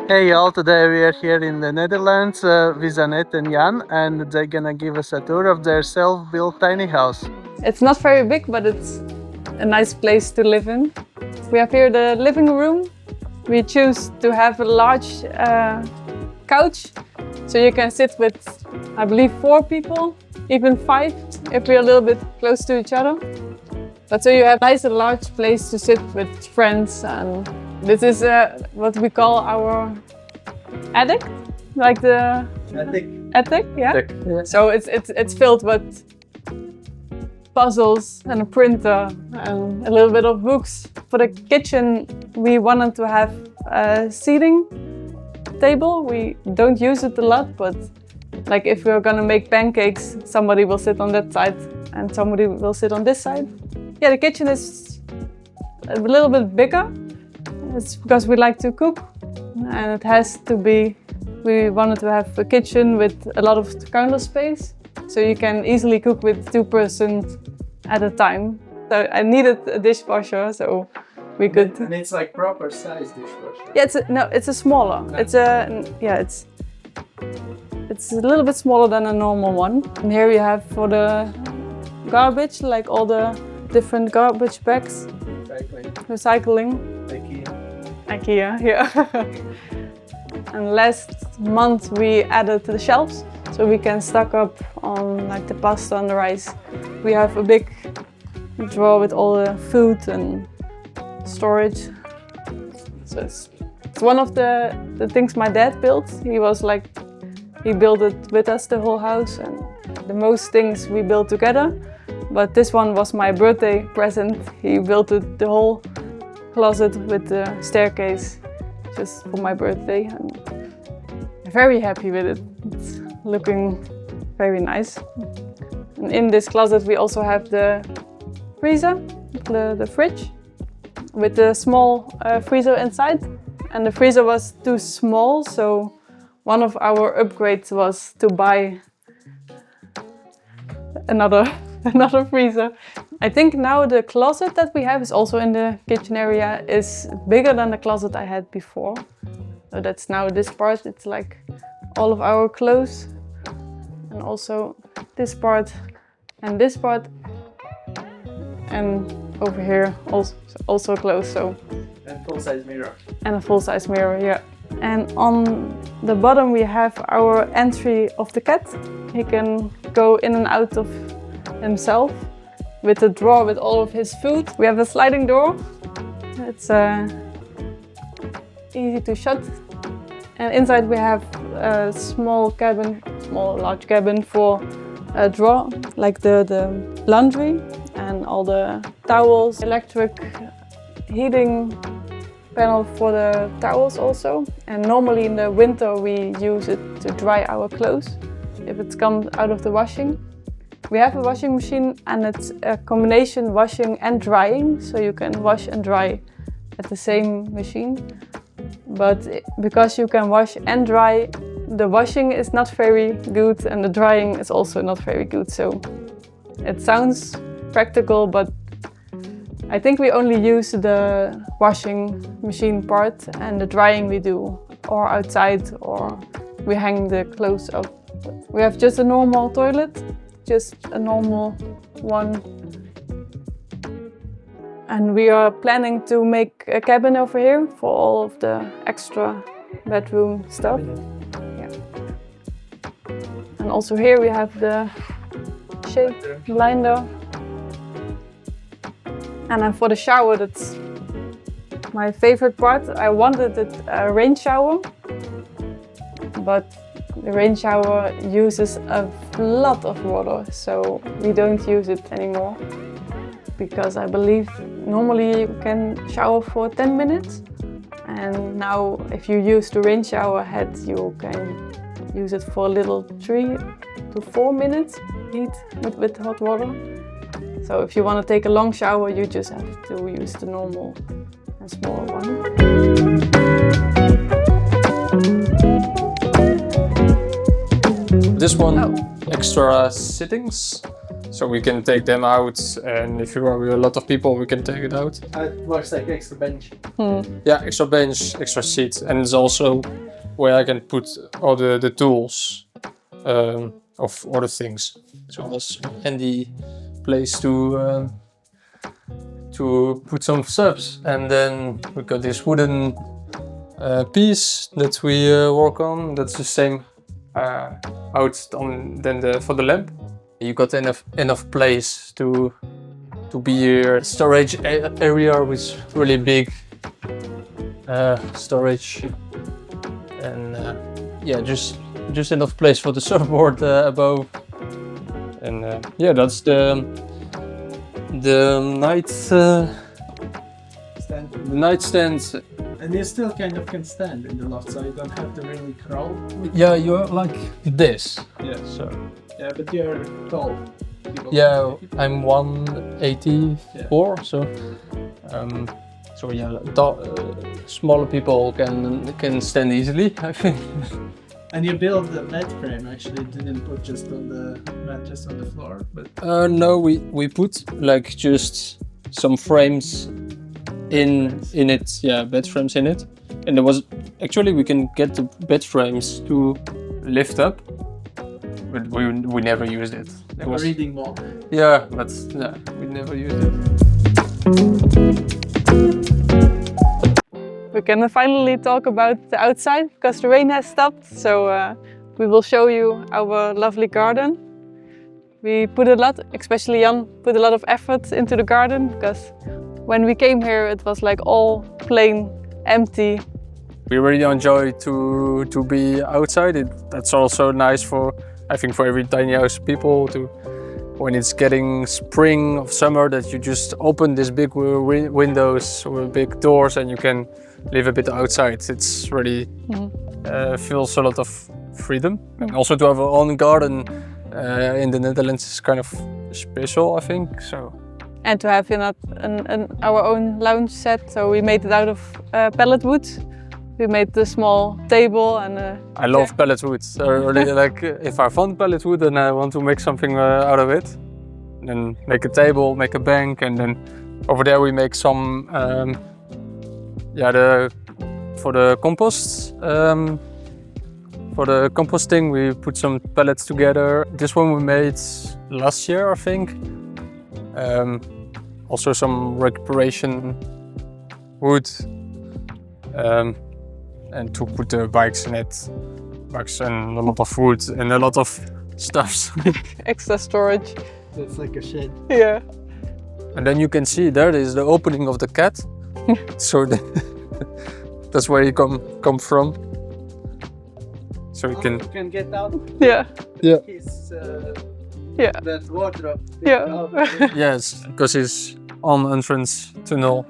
Hey all, today we are here in the Netherlands with Annette and Yann, and they're gonna give us a tour of their self-built tiny house. It's not very big, but it's a nice place to live in. We have here the living room. We choose to have a large couch, so you can sit with, I believe, 4 people, even 5, if we're a little bit close to each other. But so you have a nice and large place to sit with friends, and this is what we call our attic, like the attic, yeah. Attic. Yeah. So it's filled with puzzles and a printer and a little bit of books. For the kitchen, we wanted to have a seating table. We don't use it a lot, but like if we're gonna make pancakes, somebody will sit on that side and somebody will sit on this side. Yeah, the kitchen is a little bit bigger. It's because we like to cook, and it has to be, we wanted to have a kitchen with a lot of counter space, so you can easily cook with 2 persons at a time. So I needed a dishwasher, so we could. And it's like proper size dishwasher. Yeah, it's a smaller. It's a it's a little bit smaller than a normal one. And here we have for the garbage, like all the different garbage bags. Recycling. IKEA, yeah. And last month we added the shelves, so we can stock up on like the pasta and the rice. We have a big drawer with all the food and storage. So it's one of the things my dad built. He built it with us, the whole house, and the most things we built together. But this one was my birthday present. He built it, the whole closet with the staircase, just for my birthday. I'm very happy with it. It's looking very nice. And in this closet we also have the freezer, the fridge, with the small freezer inside. And the freezer was too small, so one of our upgrades was to buy another freezer. I think now the closet that we have is also in the kitchen area is bigger than the closet I had before. So that's now this part, it's like all of our clothes, and also this part and this part, and over here also clothes. So And full-size mirror. And a full-size mirror, yeah. And on the bottom we have our entry of the cat. He can go in and out of himself with a drawer with all of his food. We have a sliding door. It's easy to shut. And inside we have a large cabin for a drawer, like the laundry and all the towels, electric heating panel for the towels also. And normally in the winter we use it to dry our clothes if it comes out of the washing. We have a washing machine, and it's a combination washing and drying, so you can wash and dry at the same machine. But because you can wash and dry, the washing is not very good and the drying is also not very good. So it sounds practical, but I think we only use the washing machine part, and the drying we do or outside, or we hang the clothes up. We have just a normal toilet. Just a normal one. And we are planning to make a cabin over here for all of the extra bedroom stuff. Yeah. And also here we have the shade blinder. And then for the shower, that's my favorite part. I wanted a rain shower, but the rain shower uses a lot of water, so we don't use it anymore. Because I believe normally you can shower for 10 minutes, and now if you use the rain shower head, you can use it for a little 3 to 4 minutes heat with hot water. So if you want to take a long shower, you just have to use the normal and smaller one. This one, extra sittings, so we can take them out, and if you are with a lot of people, we can take it out. It works like extra bench. Yeah, extra bench, extra seat, and it's also where I can put all the tools of other things. So it's a handy place to put some subs. And then we got this wooden piece that we work on. That's the same out on for the lamp. You got enough place to be your storage area with really big storage, and yeah, just enough place for the surfboard above. And yeah, that's the nightstand. And you still kind of can stand in the loft, so you don't have to really crawl. Yeah, you're like this. Yeah. So. Yeah, but you're tall. Yeah, I'm 184, so yeah, smaller people can stand easily, I think. And you build the bed frame actually, didn't put just on the mattress on the floor, but no, we put like just some frames in it, yeah, bed frames in it, and there was actually we can get the bed frames to lift up. But we never used it. It was reading more. Yeah, but no, we never used it. We can finally talk about the outside because the rain has stopped. So we will show you our lovely garden. We put a lot, especially Jan, put a lot of effort into the garden because when we came here it was like all plain, empty. We really enjoy to be outside. That's also nice for, I think, for every tiny house people to, when it's getting spring or summer, that you just open these big windows or big doors and you can live a bit outside. It's really feels a lot of freedom. And also to have our own garden in the Netherlands is kind of special, I think. So. And to have our own lounge set, so we made it out of pallet wood. We made the small table and I love pallet wood. I really like, if I found pallet wood and I want to make something out of it, then make a table, make a bank, and then over there we make some, for the compost. For the composting we put some pallets together. This one we made last year, I think. Also some recuperation wood. And to put the bikes in it, bikes and a lot of wood and a lot of stuff. Extra storage. It's like a shed. Yeah. And then you can see there is the opening of the cat. So that's where you come from. So you can get out. Yeah. Yeah. His that wardrobe. Yeah. Yes, because it's on entrance tunnel.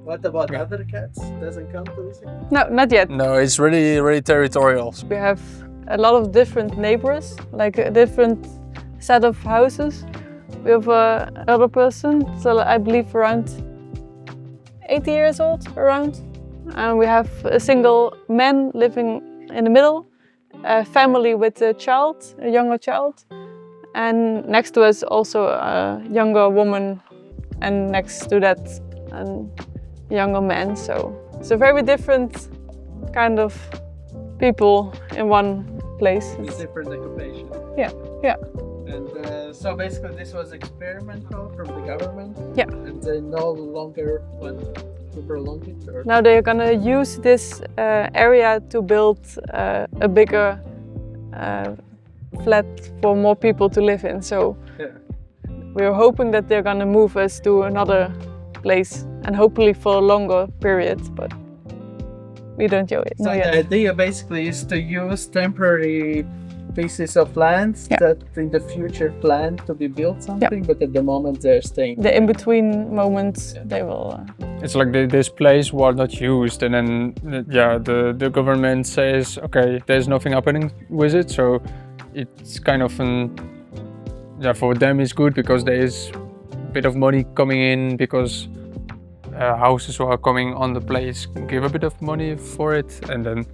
What about other cats? Doesn't come to visit? No, not yet. No, it's really territorial. We have a lot of different neighbors, like a different set of houses. We have another person, so I believe around 80 years old, around. And we have a single man living in the middle, a family with a child, a younger child. And next to us also a younger woman, and next to that a younger man. So it's a very different kind of people in one place. It's different occupation. Yeah. And so basically this was experimental from the government? Yeah. And they no longer want to prolong it? Or? Now they're gonna use this area to build a bigger flat for more people to live in. So we're hoping that they're gonna move us to another place and hopefully for a longer period, but we don't know So yet. the idea basically is to use temporary pieces of land that in the future plan to be built something, but at the moment they're staying. The in-between moments they will... It's like this place was not used, and then the government says, okay, there's nothing happening with it, so it's kind of for them it's good because there is a bit of money coming in, because houses who are coming on the place give a bit of money for it, and then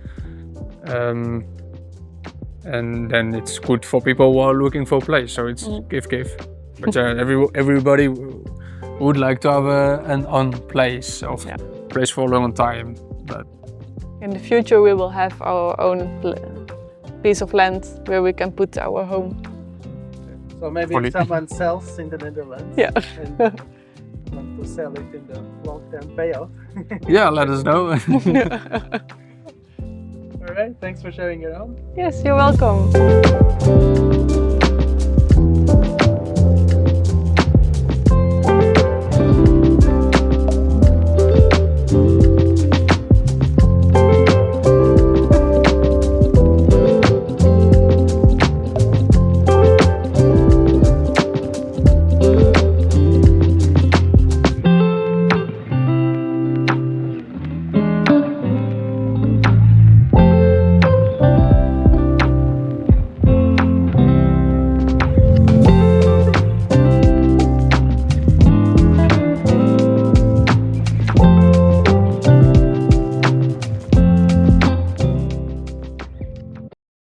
it's good for people who are looking for a place, so it's give. But everybody would like to have an own place for a long time. But in the future, we will have our own piece of land where we can put our home. So maybe if someone sells in the Netherlands and want to sell it in the long-term payoff. Yeah, let us know. All right, thanks for sharing your own. Yes, you're welcome.